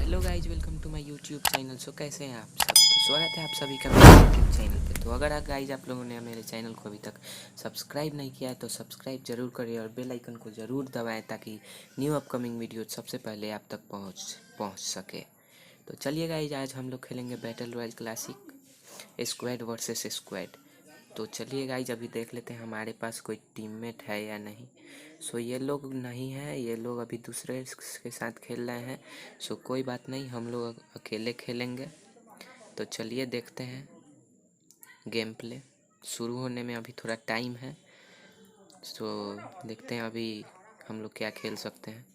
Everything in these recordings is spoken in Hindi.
Hello guys, welcome to my YouTube channel. So कैसे हैं आप सब? तो स्वागत है आप सभी का मेरे यूट्यूब चैनल पे। तो अगर गाइज आप लोगों ने मेरे चैनल को अभी तक सब्सक्राइब नहीं किया है तो सब्सक्राइब जरूर करिए और बेल आइकन को ज़रूर दबाएं ताकि न्यू अपकमिंग वीडियो सबसे पहले आप तक पहुंच सके। तो चलिए गाइज, आज हम लोग खेलेंगे battle royale classic squad versus squad. तो चलिए गाइज, अभी देख लेते हैं हमारे पास कोई टीममेट है या नहीं। सो ये लोग नहीं है, ये लोग अभी दूसरे के साथ खेल रहे हैं। सो कोई बात नहीं, हम लोग अकेले खेलेंगे। तो चलिए देखते हैं। गेम प्ले शुरू होने में अभी थोड़ा टाइम है। सो देखते हैं अभी हम लोग क्या खेल सकते हैं।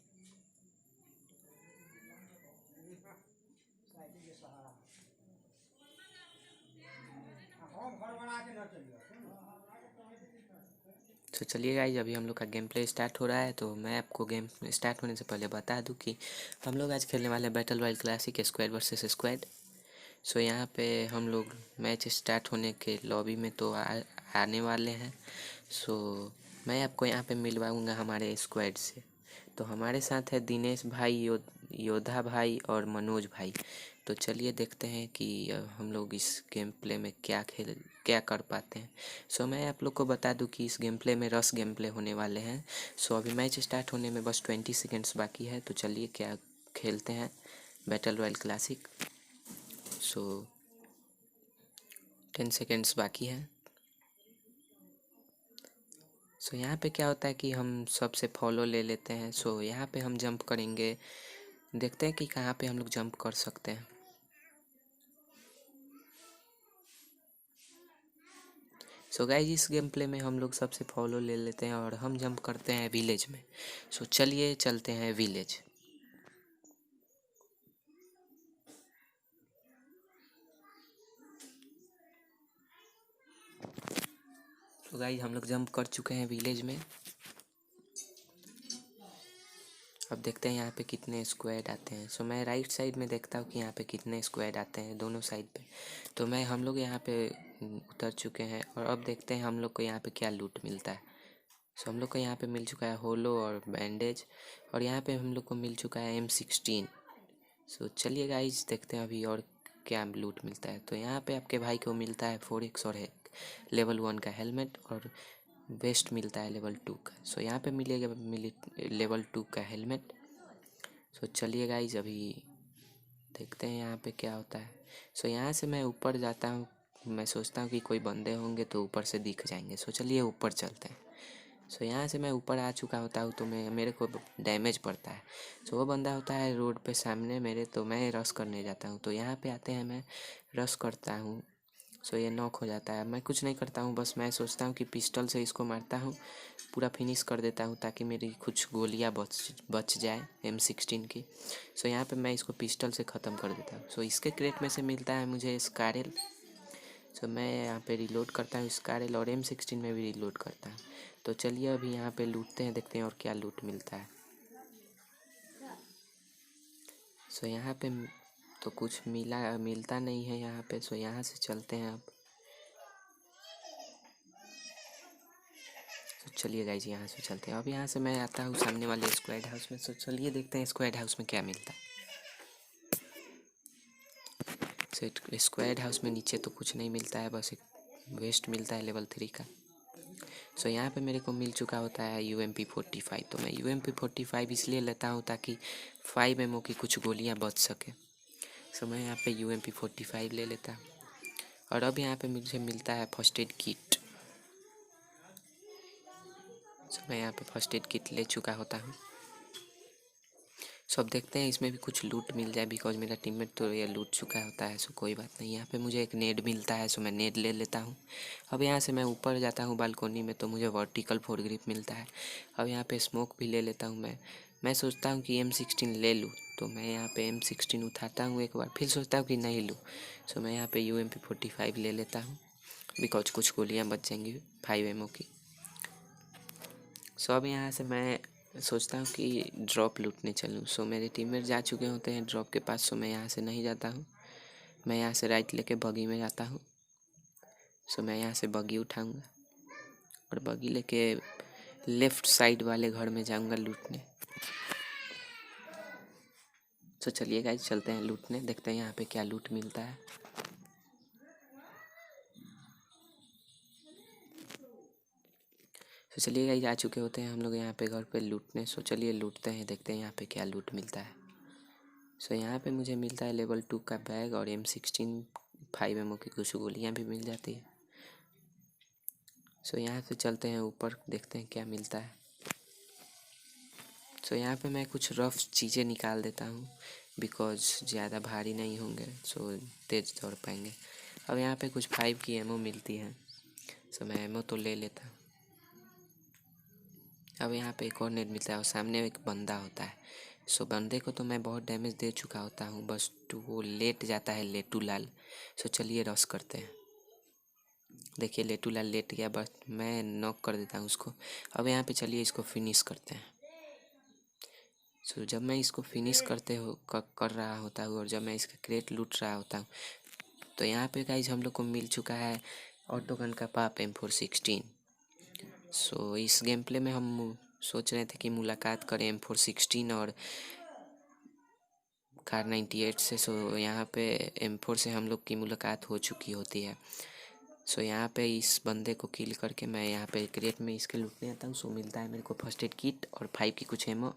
तो चलिए गाइज, अभी हम लोग का गेम प्ले स्टार्ट हो रहा है। तो मैं आपको गेम स्टार्ट होने से पहले बता दूं कि हम लोग आज खेलने वाले battle royale classic squad versus squad. So यहाँ पे हम लोग मैच स्टार्ट होने के लॉबी में तो आने वाले हैं। सो मैं आपको यहाँ पे मिलवाऊँगा हमारे स्क्वाड से। तो हमारे साथ है दिनेश भाई, योधा भाई और मनोज भाई। तो चलिए देखते हैं कि हम लोग इस गेम प्ले में क्या कर पाते हैं। सो मैं आप लोग को बता दूं कि इस गेम प्ले में रस गेम प्ले होने वाले हैं। सो अभी मैच स्टार्ट होने में बस 20 सेकेंड्स बाकी है। तो चलिए क्या खेलते हैं बैटल रॉयल क्लासिक। सो 10 सेकेंड्स बाकी है। सो यहाँ पे क्या होता है कि हम सबसे फॉलो ले लेते हैं। सो यहाँ पे हम जंप करेंगे, देखते हैं कि कहाँ पे हम लोग जंप कर सकते हैं। सो गाइस, इस गेम प्ले में हम लोग सबसे फॉलो ले लेते हैं और हम जंप करते हैं विलेज में। सो चलिए चलते हैं विलेज। तो गाइस, हम लोग जंप कर चुके हैं विलेज में। अब देखते हैं यहाँ पे कितने स्क्वाड आते हैं। सो मैं राइट साइड में देखता हूँ कि यहाँ पे कितने स्क्वाड आते हैं दोनों साइड पे। तो हम लोग यहाँ पे उतर चुके हैं और अब देखते हैं हम लोग को यहाँ पे क्या लूट मिलता है। सो हम लोग को यहाँ पे मिल चुका है होलो और बैंडेज, और यहाँ पे हम लोग को मिल चुका है M16। सो चलिए गाइज, देखते हैं अभी और क्या लूट मिलता है। तो यहाँ पे आपके भाई को मिलता है 4x और लेवल 1 का हेलमेट, और वेस्ट मिलता है लेवल 2 का। सो यहाँ पे मिलेगा लेवल 2 का हेलमेट। सो चलिए गाइज, अभी देखते हैं यहाँ पे क्या होता है। सो यहाँ से मैं ऊपर जाता हूँ। मैं सोचता हूँ कि कोई बंदे होंगे तो ऊपर से दिख जाएंगे। सो चलिए ऊपर चलते हैं। सो यहाँ से मैं ऊपर आ चुका होता हूँ तो मेरे को डैमेज पड़ता है। सो वो बंदा होता है रोड पे सामने मेरे, तो मैं रश करने जाता हूँ। तो यहाँ पे आते हैं, मैं रश करता हूँ। सो ये नॉक हो जाता है। मैं कुछ नहीं करता हूँ, बस मैं सोचता हूँ कि पिस्टल से इसको मारता हूँ, पूरा फिनिश कर देता हूँ ताकि मेरी कुछ गोलियाँ बच जाए M16 की। सो यहाँ पे मैं इसको पिस्टल से ख़त्म कर देता हूँ। सो इसके क्रेट में से मिलता है मुझे स्कारल। सो मैं यहाँ पे रिलोड करता हूँ स्कारल, और M16 में भी रिलोड करता हूँ। तो चलिए अभी यहाँ पे लूटते हैं, देखते हैं और क्या लूट मिलता है। सो यहाँ पे तो कुछ मिलता नहीं है यहाँ पे। सो यहाँ से चलते हैं अब। तो चलिए गाइज, यहाँ से चलते हैं। अब यहाँ से मैं आता हूँ सामने वाले स्क्वाड हाउस में। सो चलिए देखते हैं स्क्वाड हाउस में क्या मिलता है। सो स्क्वाड हाउस में नीचे तो कुछ नहीं मिलता है, बस एक वेस्ट मिलता है लेवल 3 का। सो यहाँ पे मेरे को मिल चुका होता है UMP45। तो मैं UMP45 इसलिए लेता हूँ ताकि 5 एमओ की कुछ गोलियाँ बच सके। सो मैं यहाँ पे UMP45 ले लेता हूँ। और अब यहाँ पे मुझे मिलता है फर्स्ट एड किट। सो मैं यहाँ पे फर्स्ट एड किट ले चुका होता हूँ। सो अब देखते हैं इसमें भी कुछ लूट मिल जाए, बिकॉज मेरा टीममेट तो ये लूट चुका होता है। सो कोई बात नहीं, यहाँ पे मुझे एक नेड मिलता है। सो मैं नेड ले लेता हूँ। अब यहाँ से मैं ऊपर जाता हूँ बालकोनी में, तो मुझे वर्टिकल फोरग्रिप मिलता है। अब यहाँ पे स्मोक भी ले लेता हूँ। मैं सोचता हूँ कि M16 ले लूँ, तो मैं यहाँ पे M16 उठाता हूँ एक बार, फिर सोचता हूँ कि नहीं लूँ। सो मैं यहाँ पे UMP45 ले लेता हूँ, बिकॉज कुछ गोलियाँ बच जाएंगी 5 एमओ की। सो अब यहाँ से मैं सोचता हूँ कि ड्रॉप लूटने चलूँ। सो मेरे टीममेट जा चुके होते हैं ड्रॉप के पास। सो मैं यहाँ से नहीं जाता हूँ, मैं यहाँ से राइट लेके बगी में जाता हूँ। सो मैं यहाँ से बगी उठाऊँगा और बगी लेके लेफ़्ट साइड वाले घर में जाऊँगा लूटने। सो चलिए गाइस चलते हैं लूटने, देखते हैं यहाँ पे क्या लूट मिलता है। तो चलिए गाइस आ चुके होते हैं हम लोग यहाँ पे घर पे लूटने। सो चलिए लूटते हैं, देखते हैं यहाँ पे क्या लूट मिलता है। सो यहाँ पे मुझे मिलता है लेवल 2 का बैग और M16 5 की कुछ गोलियाँ भी मिल जाती है। सो यहाँ से चलते हैं ऊपर, देखते हैं क्या मिलता है। सो यहाँ पे मैं कुछ रफ चीज़ें निकाल देता हूँ बिकॉज ज़्यादा भारी नहीं होंगे, सो तेज़ दौड़ पाएंगे। अब यहाँ पे कुछ 5 की एमओ मिलती है, सो मैं एमओ तो ले लेता हूँ। अब यहाँ पे एक और नेट मिलता है और सामने एक बंदा होता है। सो बंदे को तो मैं बहुत डैमेज दे चुका होता हूँ, बस वो लेट जाता है, लेटू लाल। सो चलिए रश करते हैं। देखिए लेटू लाल लेट गया, बस मैं नॉक कर देता हूँ उसको। अब यहाँ पे चलिए इसको फिनिश करते हैं। सो जब मैं इसको फिनिश कर रहा होता हूँ और जब मैं इसका क्रेट लूट रहा होता हूँ, तो यहाँ पे गाइज हम लोग को मिल चुका है ऑटो गन का पाप M416। सो इस गेम प्ले में हम सोच रहे थे कि मुलाकात करें M416 और कार 98 से। सो यहाँ पे M4 से हम लोग की मुलाकात हो चुकी होती है। सो यहाँ पे इस बंदे को किल करके मैं यहाँ पे क्रेट में इसके लूटने आता हूँ। सो मिलता है मेरे को फर्स्ट एड किट और 5 की कुछ एमो।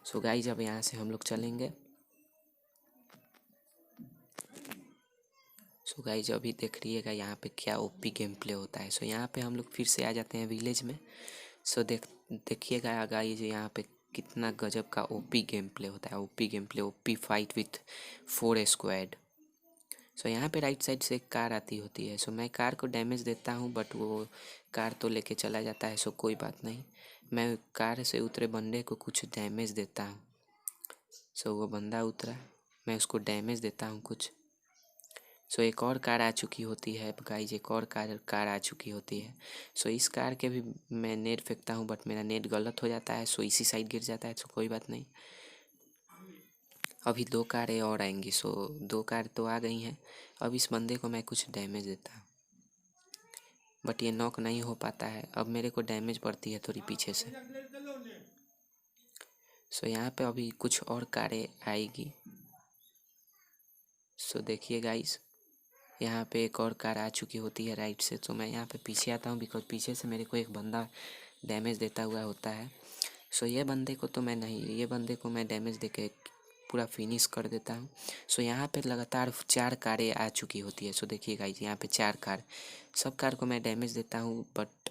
सो गाइज अब यहाँ से हम लोग चलेंगे। सो गाइज अभी देख रहिएगा यहाँ पे क्या ओपी गेम प्ले होता है। सो यहाँ पे हम लोग फिर से आ जाते हैं विलेज में। सो देखिएगा गाइज यहाँ पे कितना गजब का ओपी गेम प्ले होता है। OP game play, OP fight with 4 squad. So यहाँ पे राइट साइड से एक कार आती होती है। सो मैं कार को डैमेज देता हूँ बट वो कार तो लेके चला जाता है। सो कोई बात नहीं, मैं कार से उतरे बंदे को कुछ डैमेज देता हूँ। सो वो बंदा उतरा, मैं उसको डैमेज देता हूँ कुछ। सो एक और कार आ चुकी होती है गाइज, एक और कार आ चुकी होती है। सो इस कार के भी मैं नेट फेंकता हूँ बट मेरा नेट गलत हो जाता है। सो इसी साइड गिर जाता है। सो कोई बात नहीं, अभी 2 कारें और आएंगी। सो 2 कार तो आ गई हैं। अब इस बंदे को मैं कुछ डैमेज देता हूँ बट ये नॉक नहीं हो पाता है। अब मेरे को डैमेज पड़ती है थोड़ी पीछे से। सो यहाँ पे अभी कुछ और कारें आएगी। सो देखिए गाइस यहाँ पे एक और कार आ चुकी होती है राइट से। तो मैं यहाँ पे पीछे आता हूँ बिकॉज पीछे से मेरे को एक बंदा डैमेज देता हुआ होता है। सो ये बंदे को तो मैं नहीं, ये बंदे को मैं डैमेज देके पूरा फिनिश कर देता हूँ। सो यहाँ पे लगातार 4 कारें आ चुकी होती है। सो देखिए गाइस यहाँ पे 4 कार, सब कार को मैं डैमेज देता हूँ बट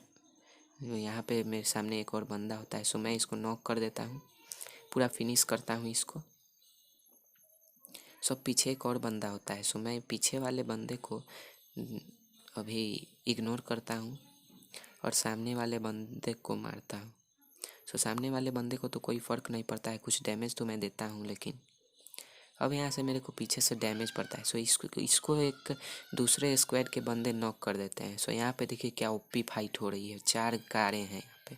यहाँ पे मेरे सामने एक और बंदा होता है। सो मैं इसको नॉक कर देता हूँ, पूरा फिनिश करता हूँ इसको। सो पीछे एक और बंदा होता है। सो मैं पीछे वाले बंदे को अभी इग्नोर करता हूँ और सामने वाले बंदे को मारता हूँ। सो सामने वाले बंदे को तो कोई फ़र्क नहीं पड़ता है, कुछ डैमेज तो मैं देता हूँ, लेकिन अब यहाँ से मेरे को पीछे से डैमेज पड़ता है। सो इसको एक दूसरे स्क्वाड के बंदे नॉक कर देते हैं। सो यहाँ पे देखिए क्या ओपी फाइट हो रही है, 4 कारें हैं यहाँ पे।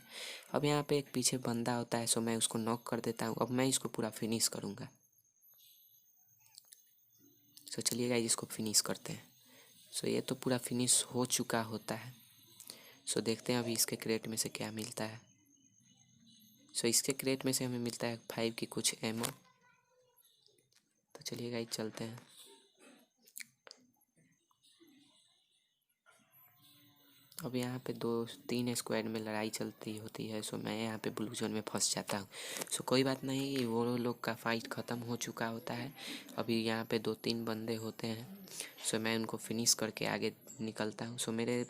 अब यहाँ पे एक पीछे बंदा होता है। सो मैं उसको नॉक कर देता हूँ। अब मैं इसको पूरा फिनिश करूँगा। सो चलिए गाइस इसको फिनिश करते हैं। सो ये तो पूरा फिनिश हो चुका होता है। सो देखते हैं अभी इसके क्रेट में से क्या मिलता है। सो इसके क्रेट में से हमें मिलता है 5 की कुछ एमओ। तो चलिए गाइस चलते हैं। अब यहाँ पे 2-3 स्क्वाड में लड़ाई चलती होती है। सो मैं यहाँ पे ब्लू जोन में फंस जाता हूँ। सो कोई बात नहीं, वो लोग का फाइट ख़त्म हो चुका होता है। अभी यहाँ पे 2-3 बंदे होते हैं। सो मैं उनको फिनिश करके आगे निकलता हूँ। सो मेरे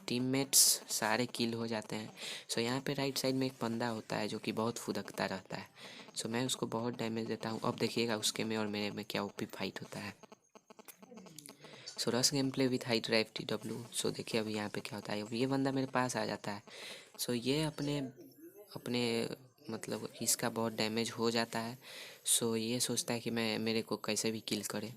टीममेट्स सारे किल हो जाते हैं। सो यहाँ पे राइट साइड में एक बंदा होता है जो कि बहुत फुदकता रहता है। सो मैं उसको बहुत डैमेज देता हूँ। अब देखिएगा उसके में और मेरे में क्या ओपी फाइट होता है। सो रस game play with high drive TW। सो देखिए अभी यहाँ पे क्या होता है। अब ये बंदा मेरे पास आ जाता है। सो ये अपने अपने मतलब इसका बहुत डैमेज हो जाता है। सो ये सोचता है कि मेरे को कैसे भी किल करे।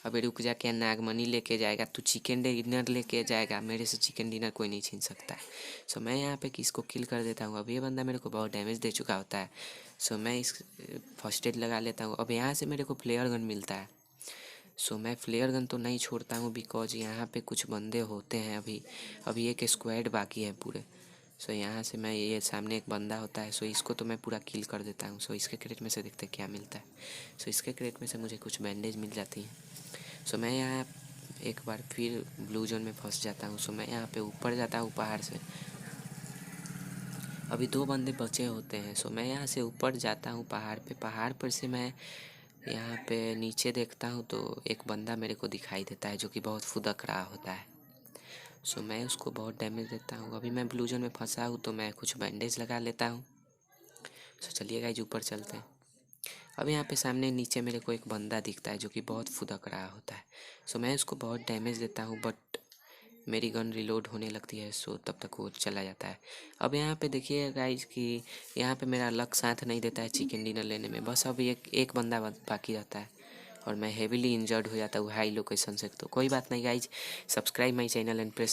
अबे रुक जा, क्या नागमणि लेके जाएगा तू? चिकन डिनर लेके जाएगा? मेरे से चिकन डिनर कोई नहीं छीन सकता है। सो मैं यहाँ पे किसको किल कर देता हूँ। अब ये बंदा मेरे को बहुत डैमेज दे चुका होता है। सो मैं इस फर्स्ट एड लगा लेता हूँ। अब यहाँ से मेरे को फ्लेयर गन मिलता है। सो मैं फ्लेयर गन तो नहीं छोड़ता हूँ बिकॉज यहाँ पे कुछ बंदे होते हैं। अभी एक स्क्वाड बाकी है पूरे। सो यहाँ से मैं ये सामने एक बंदा होता है, सो इसको तो मैं पूरा किल कर देता हूँ। सो इसके क्रेट में से देखते हैं क्या मिलता है। सो इसके क्रेट में से मुझे कुछ बैंडेज मिल जाती हैं। सो मैं यहाँ एक बार फिर ब्लू जोन में फंस जाता हूँ। सो मैं यहाँ पे ऊपर जाता हूँ पहाड़ से। अभी 2 बंदे बचे होते हैं। सो मैं यहाँ से ऊपर जाता हूँ पहाड़ पे। पहाड़ पर से मैं यहाँ पे नीचे देखता हूँ तो एक बंदा मेरे को दिखाई देता है जो कि बहुत फुदक रहा होता है। सो मैं उसको बहुत डैमेज देता हूँ। अभी मैं ब्लू जोन में फंसा हूँ तो मैं कुछ बैंडेज लगा लेता हूँ। सो चलिए गाइज ऊपर चलते हैं। अब यहाँ पे सामने नीचे मेरे को एक बंदा दिखता है जो कि बहुत फुदक रहा होता है। सो मैं उसको बहुत डैमेज देता हूँ, बट मेरी गन रिलोड होने लगती है। सो तब तक वो चला जाता है। अब यहाँ पे देखिए गाइज कि यहाँ पे मेरा लक साथ नहीं देता है चिकन डिनर लेने में। बस अभी एक बंदा बाकी रहता है और मैं हेविली इंजर्ड हो जाता हूँ हाई लोकेशन से। तो कोई बात नहीं guys, subscribe my channel and press